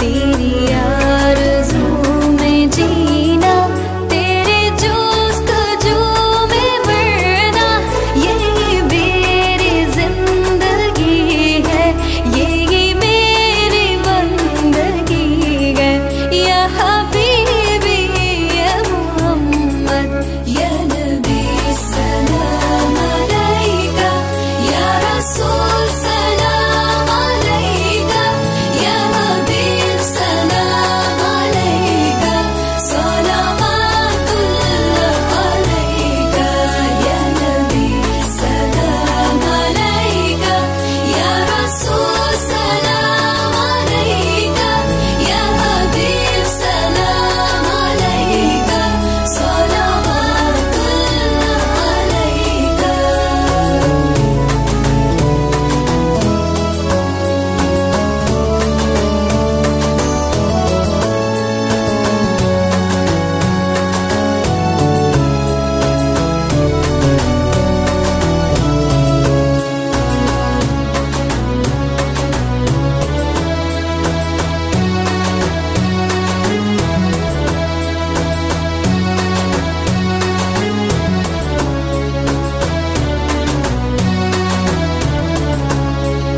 तेरी आरज़ू में जीना तेरे जुस्तजू में मरना यही मेरी जिंदगी है यही मेरी बंदगी है या हबीबी या मोहम्मद या नबी सलाम अलैका या रसूल सलाम अलैका या हबीब सलाम अलैका सलावतुल्लाह अलैका या नबी सलाम अलैका या रसूल सलाम अलैका या हबीब सलाम अलैका सलावतुल्लाह अलैका।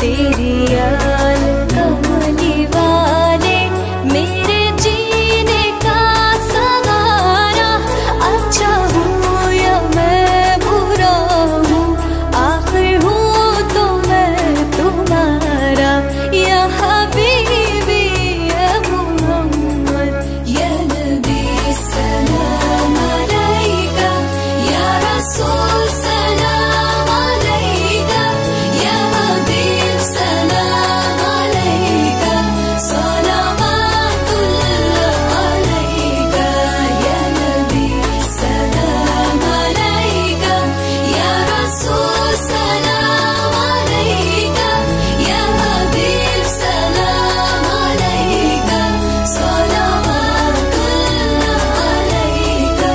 तेरी याद कमली वाले मेरे जीने का सहारा अच्छा हूँ या मैं बुरा हूँ आखिर हूँ तो मैं तुम्हारा या हबीबी या मोहम्मद या नबी सलाम अलैका या रसूल सलाम अलैका या हबीब सलाम अलैका सलावतुल्लाह अलैका या नबी सलाम अलैका या रसूल सलाम अलैका या हबीब सलाम अलैका सलावतुल्लाह अलैका।